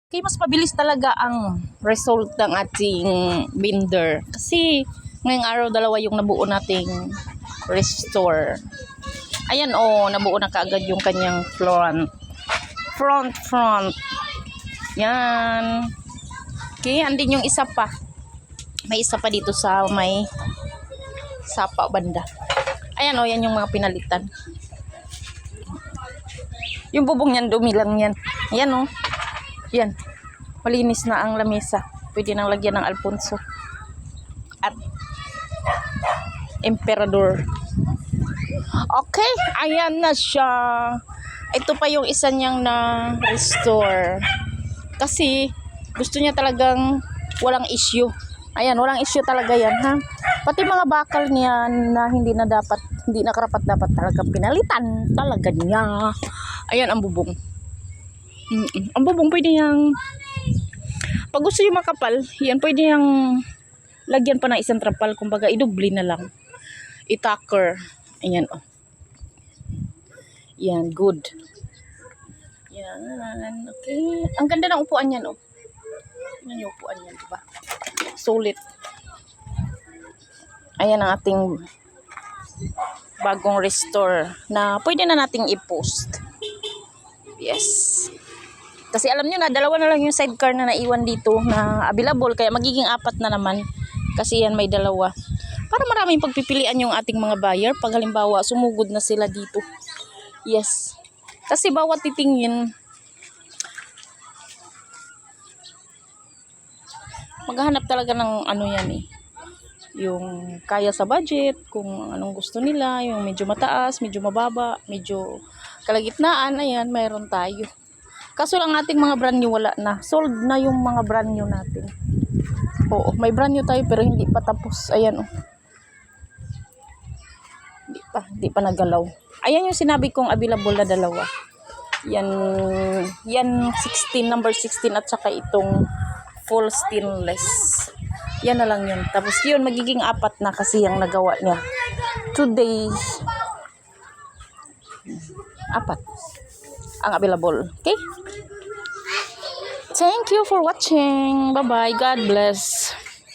Kaya mas mabilis talaga ang result ng ating binder. Kasi ngayong araw dalawa yung nabuo nating restore. Ayan nabuo na kaagad yung kanyang front. Front. Yan. Okay, andin yung isa pa. May isa pa dito sa may sapa banda. Ayan yan yung mga pinalitan. Yung bubong niyan, dumi lang yan. Ayan yan. Malinis na ang lamesa. Pwede nang lagyan ng Alfonso. At Emperador. Okay, ayan na siya. Ito pa yung isa niyang na-restore. Kasi gusto niya talagang walang issue. Ayan, walang issue talaga yan, ha? Pati mga bakal niyan na hindi na karapat dapat talaga pinalitan talaga niya. Ayan ang bubong. Ang bubong pwede niyang, pag gusto niyo makapal, yan pwede niyang lagyan pa ng isang trapal, kumbaga idubli na lang. Itacker. Ayan Yan, good. Yan, okay. Ang ganda ng upuan yan Yan yung upuan yan, diba? Solid. Ayan ang ating bagong restore na pwede na nating i-post. Yes. Kasi alam nyo na, dalawa na lang yung sidecar na naiwan dito na available. Kaya magiging 4 na naman. Kasi yan may dalawa. Para maraming pagpipilian yung ating mga buyer. Pag halimbawa, sumugod na sila dito. Yes. Kasi bawat titingin, maghahanap talaga ng yan yung kaya sa budget, kung anong gusto nila, yung medyo mataas, medyo mababa, medyo kalagitnaan, ayan, mayroon tayo. Kaso lang ating mga brand new wala na. Sold na yung mga brand new natin. Oo, may brand new tayo pero hindi pa tapos. Ayan Hindi pa nagalaw. Ayan yung sinabi kong available na dalawa. Yan 16, number 16 at saka itong full stainless. Yan na lang yun. Tapos yun, magiging 4 na kasi yung nagawa niya. Today, 4 ang available. Okay? Thank you for watching. Bye-bye. God bless.